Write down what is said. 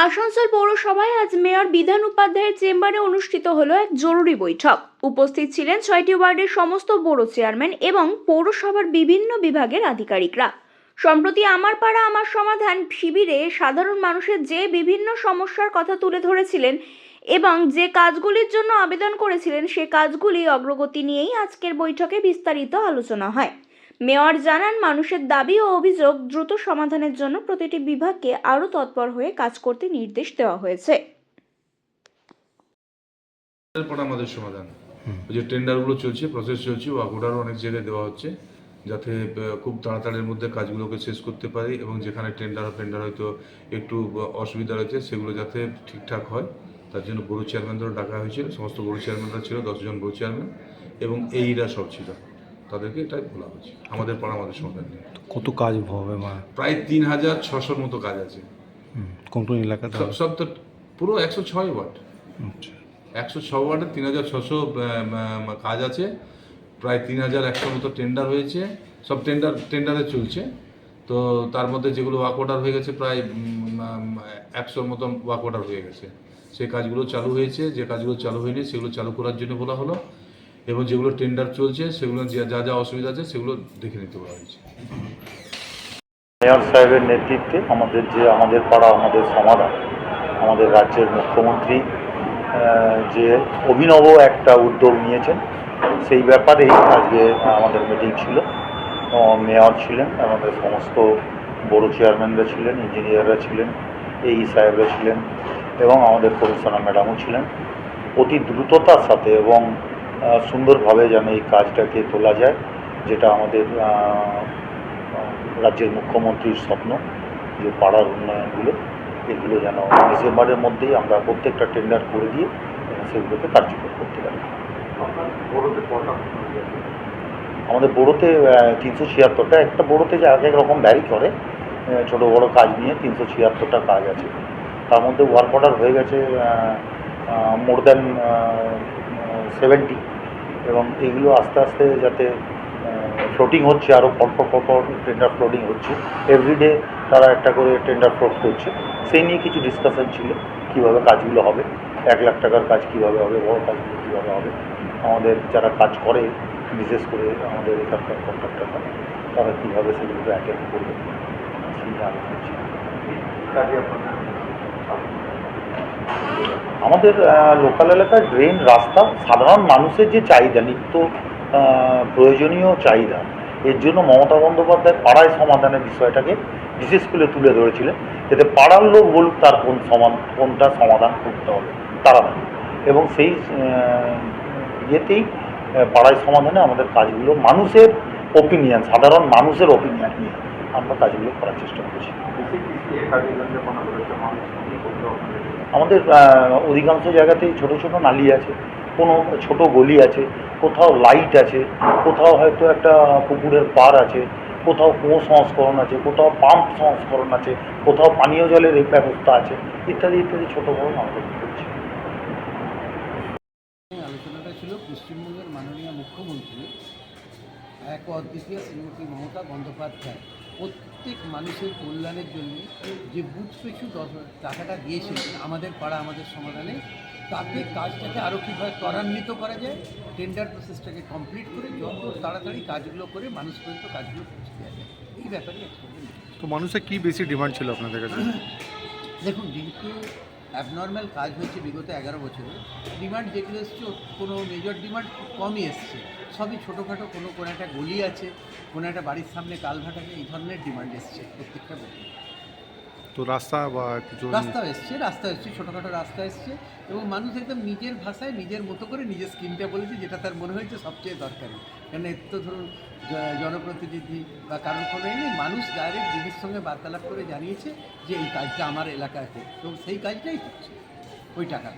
আসানসোল পৌরসভায় আজ মেয়র বিধান উপাধ্যায়ের চেম্বারে অনুষ্ঠিত হলো এক জরুরি বৈঠক। উপস্থিত ছিলেন ৬টি ওয়ার্ডের সমস্ত বড় চেয়ারম্যান এবং পৌরসভার বিভিন্ন বিভাগের আধিকারিকরা। সম্প্রতি আমার পাড়া আমার সমাধান শিবিরে সাধারণ মানুষের যে বিভিন্ন সমস্যার কথা তুলে ধরেছিলেন এবং যে কাজগুলির জন্য আবেদন করেছিলেন সে কাজগুলি অগ্রগতি নিয়েই আজকের বৈঠকে বিস্তারিত আলোচনা হয়। মেয়র জানান, মানুষের দাবি ও অভিযোগ দ্রুত সমাধানের জন্য প্রতিটি বিভাগকে আরও তৎপর হয়ে কাজ করতে নির্দেশ দেওয়া হয়েছে। আমাদের সমাধান যে টেন্ডারগুলো চলছে, প্রসেস চলছে, ওয়ার্কআরও অনেক জায়গায় দেওয়া হচ্ছে যাতে খুব তাড়াতাড়ির মধ্যে কাজগুলোকে শেষ করতে পারি এবং যেখানে টেন্ডার হয়তো একটু অসুবিধা রয়েছে সেগুলো যাতে ঠিকঠাক হয় তার জন্য বড় চেয়ারম্যানদেরও ডাকা হয়েছিল। সমস্ত বড় চেয়ারম্যানরা ছিল, 10 জন বড় চেয়ারম্যান এবং এইরা সব ছিল, তাদেরকে এটাই বলা হচ্ছে আমাদের পাড়া আমাদের সমাধান নিয়ে। কত কাজ হবে? প্রায় 3600 মতো কাজ আছে। কোন কোন এলাকাতে? সব তো পুরো 106 ওয়ার্ড। আচ্ছা, 106 ওয়ার্ডে 3600 কাজ আছে। প্রায় 3100 মতো টেন্ডার হয়েছে, সব টেন্ডারে চলছে। তো তার মধ্যে যেগুলো ওয়ার্ক অর্ডার হয়ে গেছে প্রায় 100 মতন ওয়ার্ক অর্ডার হয়ে গেছে। সেই কাজগুলো চালু হয়েছে, যে কাজগুলো চালু হয়নি সেগুলো চালু করার জন্য বলা হলো এবং যেগুলো টেন্ডার চলছে সেগুলো যা যা অসুবিধা আছে সেগুলো দেখে নিতে বলা হয়েছে। মেয়র সাহেবের নেতৃত্বে আমাদের পাড়া আমাদের সমাধান, আমাদের রাজ্যের মুখ্যমন্ত্রী যে অভিনব একটা উদ্যোগ নিয়েছেন সেই ব্যাপারেই আজকে আমাদের মিটিং ছিল। মেয়র ছিলেন, আমাদের সমস্ত বড় চেয়ারম্যানরা ছিলেন, ইঞ্জিনিয়াররা ছিলেন, এই সাহেবরা ছিলেন এবং আমাদের কমিশনার ম্যাডামও ছিলেন। অতি দ্রুততার সাথে এবং সুন্দরভাবে যেন এই কাজটাকে তোলা যায়, যেটা আমাদের রাজ্যের মুখ্যমন্ত্রীর স্বপ্ন, যে পাড়ার উন্নয়নগুলো এগুলো যেন ডিসেম্বরের মধ্যেই আমরা প্রত্যেকটা টেন্ডার করে দিয়ে সেগুলোকে কার্যকর করতে পারি। আমাদের বড়োতে 376টা, একটা বড়োতে যে এক রকম ভ্যারি করে, ছোটো বড়ো কাজ নিয়ে 376টা কাজ আছে। তার মধ্যে ওয়ার্ক অর্ডার হয়ে গেছে মোর দ্যান 70 এবং এইগুলো আস্তে আস্তে যাতে ফ্লোটিং হচ্ছে, আরও পরপর টেন্ডার ফ্লোটিং হচ্ছে। এভরিডে তারা একটা করে টেন্ডার ফ্লোট করছে, সেই নিয়ে কিছু ডিসকাশন ছিল কীভাবে কাজগুলো হবে, 1 লাখ টাকার কাজ কীভাবে হবে, বড় কাজগুলো কীভাবে হবে। আমাদের যারা কাজ করে, বিশেষ করে আমাদের এখানকার কন্ট্রাক্টররা, তারা কীভাবে সেগুলোকে অ্যাটেন্ড করবে সেই নিয়ে আলোচনা ছিল। আমাদের লোকাল এলাকায় ড্রেন, রাস্তা, সাধারণ মানুষের যে চাহিদা, নিত্য প্রয়োজনীয় চাহিদা, এর জন্য মমতা বন্দ্যোপাধ্যায় পাড়ায় সমাধানের বিষয়টাকে বিশেষ করে তুলে ধরেছিলেন, যাতে পাড়ার লোক বলুক তার কোনটা সমাধান করতে হবে তারা না, এবং সেই ইয়েতেই পাড়ায় সমাধানে আমাদের কাজগুলো মানুষের ওপিনিয়ন, সাধারণ মানুষের ওপিনিয়ন নিয়ে আমরা কাজগুলো করার চেষ্টা করছি। আমাদের অধিকাংশ জায়গাতেই ছোট ছোট নালি আছে, কোনো ছোট গলি আছে, কোথাও লাইট আছে, কোথাও হয়তো একটা পুকুরের পাড় আছে, কোথাও কুয়ো সংস্করণ আছে, কোথাও পাম্প সংস্করণ আছে, কোথাও পানীয় জলের ব্যবস্থা আছে, ইত্যাদি ইত্যাদি ছোটো বড় আমরা করছি। আলোচনাটা ছিল পশ্চিমবঙ্গের মাননীয় মুখ্যমন্ত্রী এক অদ্বিতীয় শ্রীমতী মমতা বন্দ্যোপাধ্যায় প্রত্যেক মানুষের কল্যাণের জন্য যে বুথ পিছু টাকাটা দিয়েছিলেন আমাদের পাড়া আমাদের সমাধানে, তাতে কাজটাকে আরও কীভাবে ত্বরান্বিত করা যায়, টেন্ডার প্রসেসটাকে কমপ্লিট করে যত তাড়াতাড়ি কাজগুলো করে মানুষ পর্যন্ত কাজগুলো পৌঁছে দেওয়া যায়, এই ব্যাপারে তো মানুষের কী বেশি ডিমান্ড ছিল আপনাদের কাছে? দেখুন, যেহেতু অ্যাবনর্ম্যাল কাজ হয়েছে বিগত 11 বছরে, ডিমান্ড যেগুলো এসছে কোনো মেজর ডিমান্ড খুব কমই এসছে, সবই ছোটোখাটো, কোনো একটা গলি আছে, কোনো একটা বাড়ির সামনে কালভার্ট আছে, এই ধরনের ডিমান্ড এসছে প্রত্যেকটা বছর। তো রাস্তা বা কিছু? রাস্তা এসছে, ছোটোখাটো রাস্তা এসছে এবং মানুষ একদম নিজের ভাষায় নিজের মতো করে নিজের স্কিমটা বলেছে, যেটা তার মনে হয়েছে সবচেয়ে দরকারি। কেন এর তো ধরুন জনপ্রতিনিধি বা কারোর কোনো নেই, মানুষ ডাইরেক্ট দিদির সঙ্গে বার্তালাপ করে জানিয়েছে যে এই কাজটা আমার এলাকায় হোক, এবং সেই কাজটাই হচ্ছে ওই টাকা।